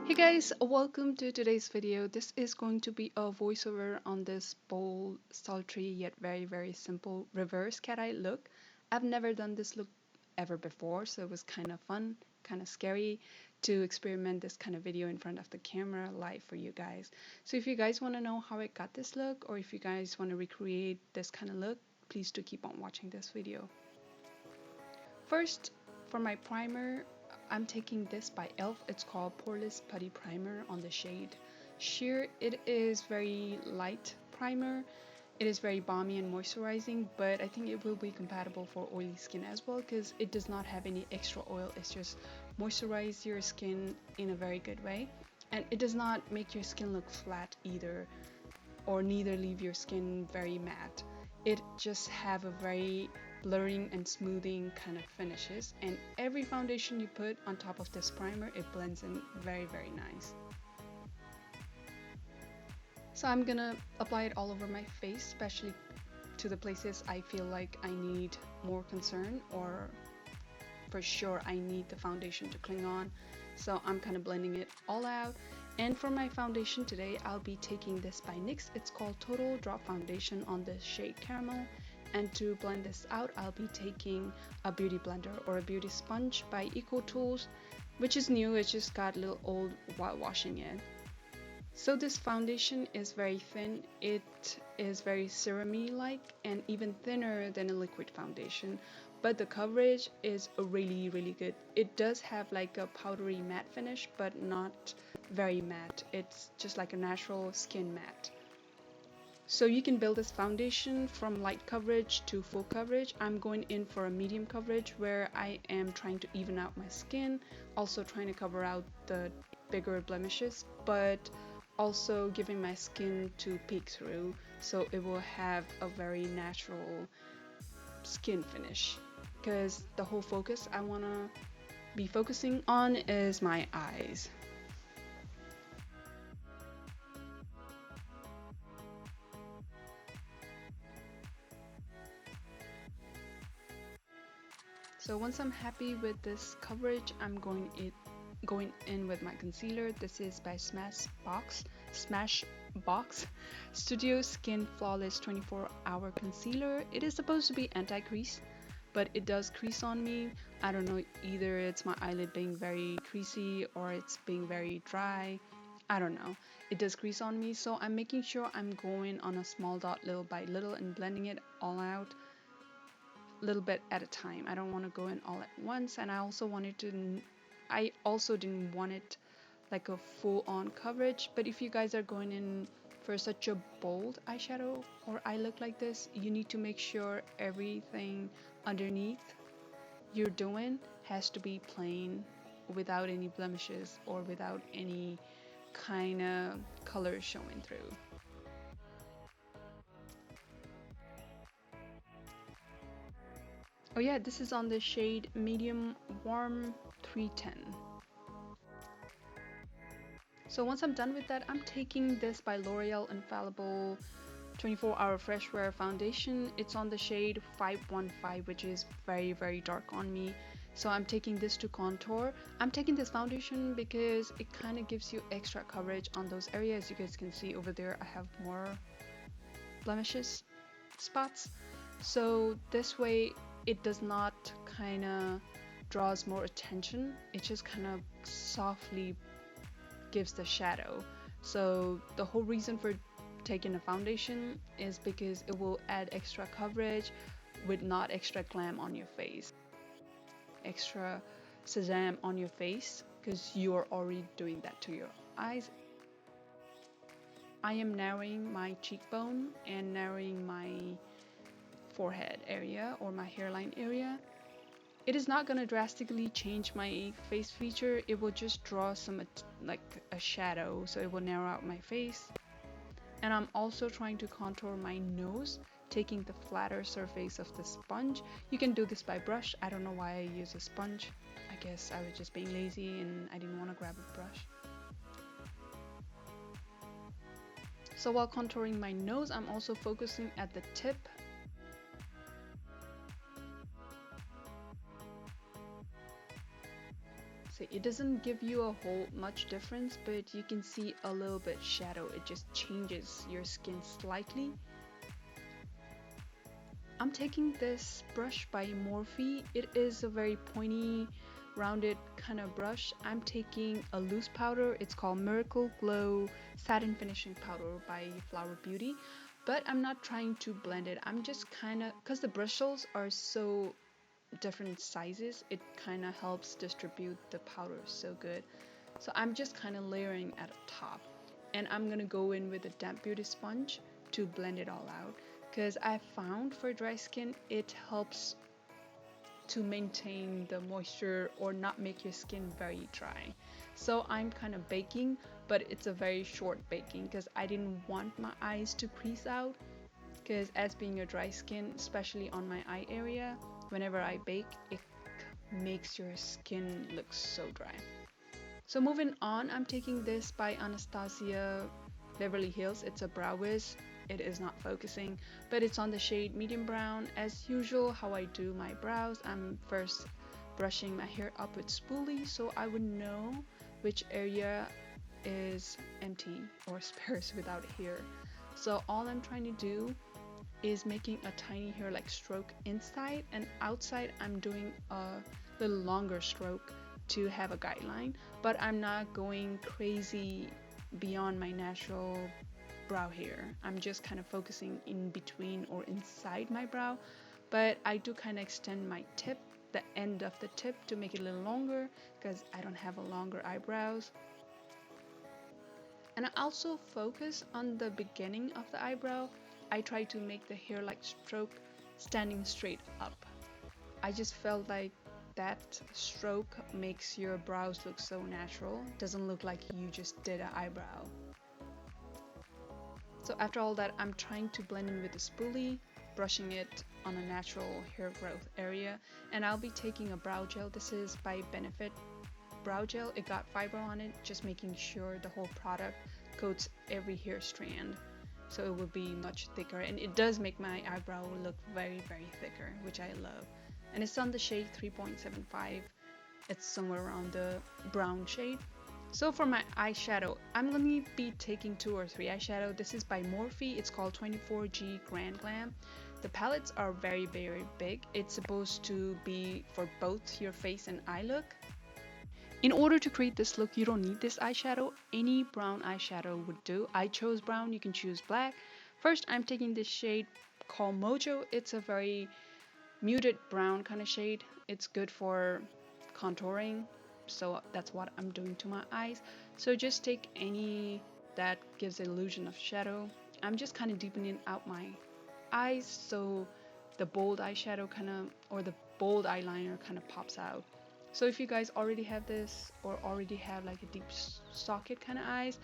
Hey guys, welcome to today's video. This is going to be a voiceover on this bold, sultry, yet very simple reverse cat eye look. I've never done this look ever before, so it was kind of fun, kind of scary to experiment this kind of video in front of the camera live for you guys. So if you guys want to know how I got this look, or if you guys want to recreate this kind of look, please do keep on watching this video. First, for my primer, I'm taking this by e.l.f. It's called Poreless Putty Primer on the shade Sheer. It is very light primer. It is very balmy and moisturizing, but I think it will be compatible for oily skin as well because it does not have any extra oil. It's just moisturize your skin in a very good way, and it does not make your skin look flat either, or neither leave your skin very matte. It just have a very blurring and smoothing kind of finishes, and every foundation you put on top of this primer, it blends in very nice. So I'm gonna apply it all over my face, especially to the places I feel like I need more concern, or for sure I need the foundation to cling on. So I'm kind of blending it all out. And for my foundation today, I'll be taking this by NYX. It's called Total Drop Foundation on the shade Caramel. And to blend this out, I'll be taking a beauty blender or a beauty sponge by Eco Tools, which is new. It just got a little old while washing it. So this foundation is very thin. It is very serum-y like, and even thinner than a liquid foundation, but the coverage is really good. It does have like a powdery matte finish, but not very matte. It's just like a natural skin matte. So you can build this foundation from light coverage to full coverage. I'm going in for a medium coverage where I am trying to even out my skin, also trying to cover out the bigger blemishes, but also giving my skin to peek through, so it will have a very natural skin finish. Because the whole focus I want to be focusing on is my eyes. So once I'm happy with this coverage, I'm going in with my concealer. This is by SMASHBOX Studio Skin Flawless 24-Hour Concealer. It is supposed to be anti-crease, but it does crease on me. I don't know, either it's my eyelid being very creasy or it's being very dry. I don't know. It does crease on me, so I'm making sure I'm going on a small dot little by little and blending it all out little bit at a time. I don't want to go in all at once, and I also didn't want it like a full-on coverage. But if you guys are going in for such a bold eyeshadow or eye look like this, you need to make sure everything underneath you're doing has to be plain, without any blemishes or without any kind of color showing through. Oh yeah, this is on the shade Medium Warm 310. So once I'm done with that, I'm taking this by L'Oreal Infallible 24-Hour Fresh Wear Foundation. It's on the shade 515, which is very dark on me. So I'm taking this to contour. I'm taking this foundation because it kind of gives you extra coverage on those areas. You guys can see over there I have more blemishes spots. So this way it does not kind of draws more attention. It just kind of softly gives the shadow. So the whole reason for taking a foundation is because it will add extra coverage with not extra glam on your face, extra Shazam on your face, because you are already doing that to your eyes. I am narrowing my cheekbone and narrowing my forehead area or my hairline area. It is not going to drastically change my face feature. It will just draw some like a shadow, so it will narrow out my face. And I'm also trying to contour my nose, taking the flatter surface of the sponge. You can do this by brush. I don't know why I use a sponge. I guess I was just being lazy and I didn't want to grab a brush. So while contouring my nose, I'm also focusing at the tip. So It doesn't give you a whole much difference, but you can see a little bit shadow. It just changes your skin slightly. I'm taking this brush by Morphe. It is a very pointy, rounded kind of brush. I'm taking a loose powder. It's called Miracle Glow Satin Finishing Powder by Flower Beauty. But I'm not trying to blend it. I'm just kind of, because the bristles are so different sizes, it kind of helps distribute the powder so good. So I'm just kind of layering at the top. And I'm going to go in with a damp beauty sponge to blend it all out. Because I found for dry skin, it helps to maintain the moisture or not make your skin very dry. So I'm kind of baking, but it's a very short baking because I didn't want my eyes to crease out. Because as being a dry skin, especially on my eye area, whenever I bake, it makes your skin look so dry. So moving on, I'm taking this by Anastasia Beverly Hills. It's a brow wiz. It is not focusing, but it's on the shade medium brown. As usual, how I do my brows, I'm first brushing my hair up with spoolie so I would know which area is empty or sparse without hair. So all I'm trying to do is making a tiny hair like stroke inside, and outside I'm doing a little longer stroke to have a guideline, but I'm not going crazy beyond my natural brow hair. I'm just kind of focusing in between or inside my brow, but I do kind of extend my tip, the end of the tip, to make it a little longer because I don't have a longer eyebrows. And I also focus on the beginning of the eyebrow. I try to make the hair like stroke standing straight up. I just felt like that stroke makes your brows look so natural. It doesn't look like you just did an eyebrow. So after all that, I'm trying to blend in with the spoolie, brushing it on a natural hair growth area. And I'll be taking a brow gel. This is by Benefit brow gel. It got fiber on it, just making sure the whole product coats every hair strand. So it will be much thicker. And it does make my eyebrow look very, very thicker, which I love. And it's on the shade 3.75. It's somewhere around the brown shade. So for my eyeshadow, I'm going to be taking 2 or 3 eyeshadow. This is by Morphe. It's called 24G Grand Glam. The palettes are very, very big. It's supposed to be for both your face and eye look. In order to create this look, you don't need this eyeshadow. Any brown eyeshadow would do. I chose brown. You can choose black. First, I'm taking this shade called Mojo. It's a very muted brown kind of shade. It's good for contouring. So that's what I'm doing to my eyes. So just take any that gives the illusion of shadow. I'm just kind of deepening out my eyes so the bold eyeshadow kind of, or the bold eyeliner kind of pops out. So if you guys already have this or already have like a deep socket kind of eyes,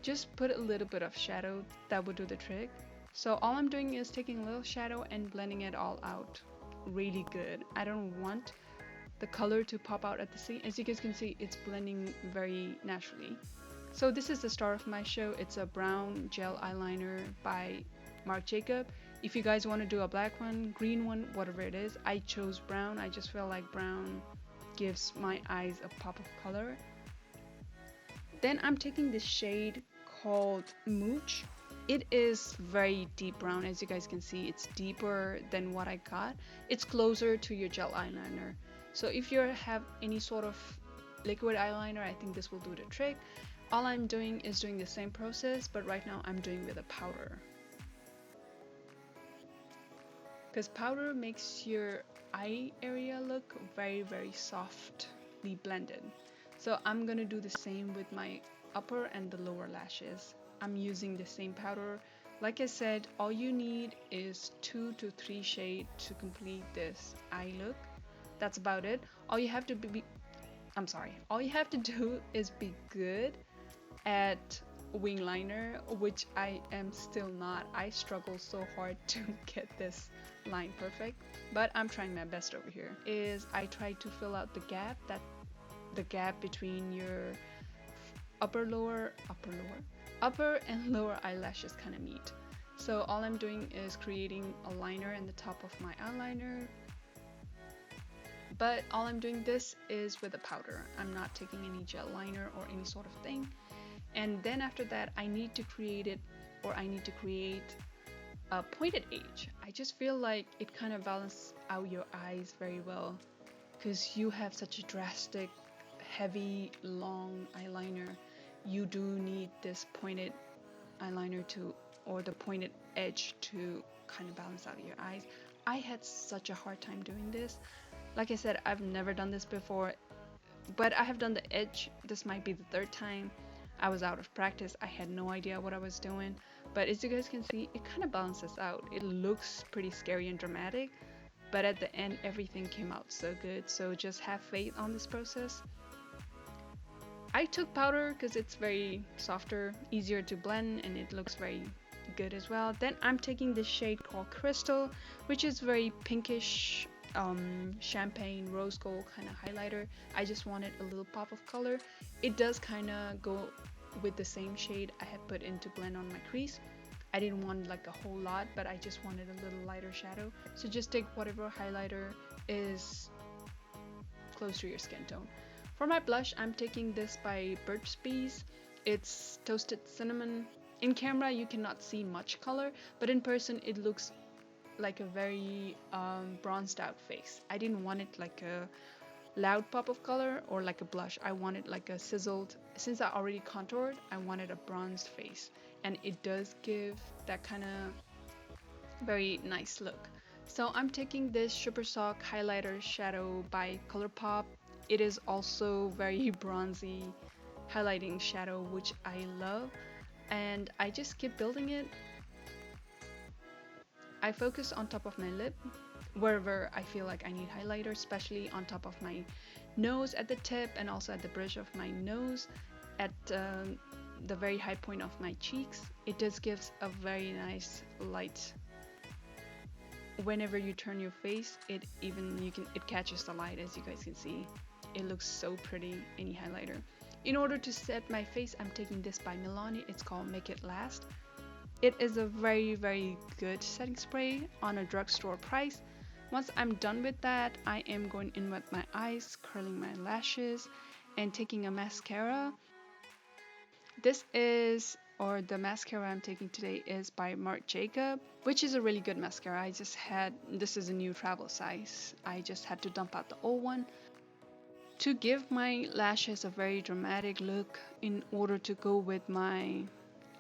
just put a little bit of shadow. That would do the trick. So all I'm doing is taking a little shadow and blending it all out really good. I don't want the color to pop out at the scene. As you guys can see, it's blending very naturally. So this is the star of my show. It's a brown gel eyeliner by Marc Jacob. If you guys want to do a black one, green one, whatever it is, I chose brown. I just feel like brown gives my eyes a pop of color. Then I'm taking this shade called Mooch. It is very deep brown. As you guys can see, it's deeper than what I got. It's closer to your gel eyeliner. So if you have any sort of liquid eyeliner, I think this will do the trick. All I'm doing is doing the same process, but right now I'm doing with a powder. Because powder makes your eye area look very, very softly blended. So I'm gonna do the same with my upper and the lower lashes. I'm using the same powder. Like I said, all you need is 2 to 3 shades to complete this eye look. That's about it. All you have to all you have to do is be good at wing liner, which I am still not. I struggle so hard to get this line perfect, but I'm trying my best over here. I try to fill out the gap between your upper and lower eyelashes kind of meet. So all I'm doing is creating a liner in the top of my eyeliner, But all I'm doing this is with a powder. I'm not taking any gel liner or any sort of thing. And then after that, I need to create a pointed edge. I just feel like it kind of balances out your eyes very well, because you have such a drastic, heavy, long eyeliner. You do need this pointed eyeliner to, or the pointed edge to kind of balance out your eyes. I had such a hard time doing this. Like I said, I've never done this before, but I have done the edge. This might be the third time. I was out of practice. I had no idea what I was doing. But as you guys can see, it kind of balances out. It looks pretty scary and dramatic, but at the end, everything came out so good. So just have faith on this process. I took powder because it's very softer, easier to blend, and it looks very good as well. Then I'm taking this shade called Crystal, which is very pinkish, champagne rose gold kind of highlighter. I just wanted a little pop of color. It does kind of go with the same shade I had put in to blend on my crease. I didn't want like a whole lot, but I just wanted a little lighter shadow. So just take whatever highlighter is close to your skin tone. For my blush, I'm taking this by Burt's Bees. It's Toasted Cinnamon. In camera, you cannot see much color, but in person, it looks like a very bronzed out face. I didn't want it like a loud pop of color or like a blush. I wanted like a sizzled, since I already contoured, I wanted a bronzed face, and it does give that kind of very nice look. So I'm taking this Super Sock highlighter shadow by ColourPop. It is also very bronzy highlighting shadow, which I love, and I just keep building it. I focus on top of my lip wherever I feel like I need highlighter, especially on top of my nose at the tip and also at the bridge of my nose, at the very high point of my cheeks. It just gives a very nice light. Whenever you turn your face, it catches the light, as you guys can see. It looks so pretty, any highlighter. In order to set my face, I'm taking this by Milani. It's called Make It Last. It is a very, very good setting spray on a drugstore price. Once I'm done with that, I am going in with my eyes, curling my lashes, and taking a mascara. The mascara I'm taking today is by Marc Jacob, which is a really good mascara. This is a new travel size. I just had to dump out the old one. To give my lashes a very dramatic look, in order to go with my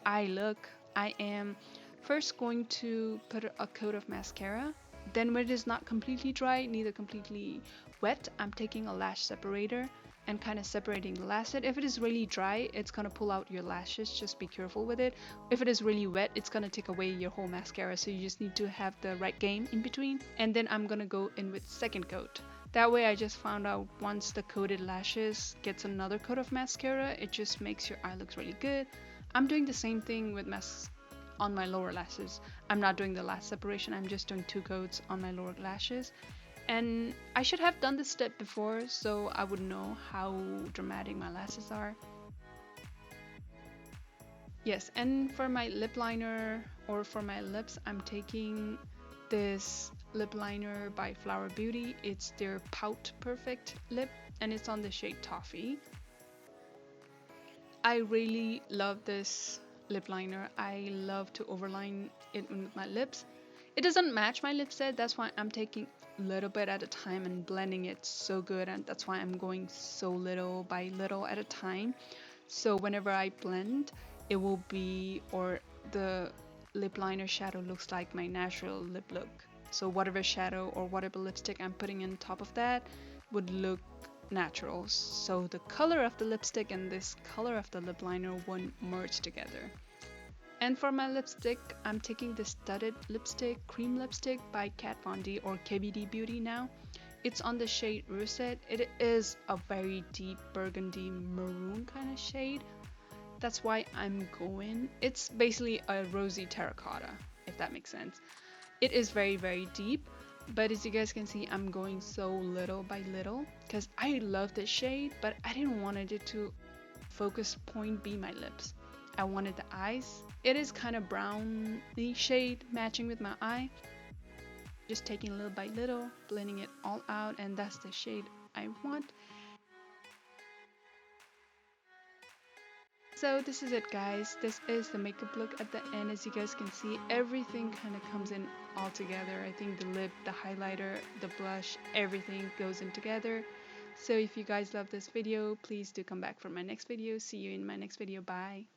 eye look, I am first going to put a coat of mascara. Then when it is not completely dry, neither completely wet, I'm taking a lash separator and kind of separating the lashes. If it is really dry, it's going to pull out your lashes. Just be careful with it. If it is really wet, it's going to take away your whole mascara. So you just need to have the right game in between. And then I'm going to go in with second coat. That way I just found out once the coated lashes gets another coat of mascara, it just makes your eye look really good. I'm doing the same thing with on my lower lashes. I'm not doing the lash separation, I'm just doing 2 coats on my lower lashes. And I should have done this step before, so I would know how dramatic my lashes are. Yes, and for my lip liner or for my lips, I'm taking this lip liner by Flower Beauty. It's their Pout Perfect lip, and it's on the shade Toffee. I really love this lip liner. I love to overline it with my lips. It doesn't match my lip set, that's why I'm taking a little bit at a time and blending it so good, and that's why I'm going so little by little at a time. So whenever I blend, it will be, or the lip liner shadow looks like my natural lip look. So whatever shadow or whatever lipstick I'm putting on top of that would look natural. So the color of the lipstick and this color of the lip liner won't merge together. And for my lipstick, I'm taking this studded lipstick, cream lipstick by Kat Von D or KBD Beauty now. It's on the shade Russet. It is a very deep burgundy maroon kind of shade. That's why I'm going. It's basically a rosy terracotta, if that makes sense. It is very, very deep, but as you guys can see, I'm going so little by little because I love this shade, but I didn't want it to focus point be my lips. I wanted the eyes. It is kind of browny shade matching with my eye. Just taking little by little, blending it all out, and that's the shade I want. So this is it, guys. This is the makeup look at the end. As you guys can see, everything kind of comes in all together. I think the lip, the highlighter, the blush, everything goes in together. So if you guys love this video, please do come back for my next video. See you in my next video. Bye.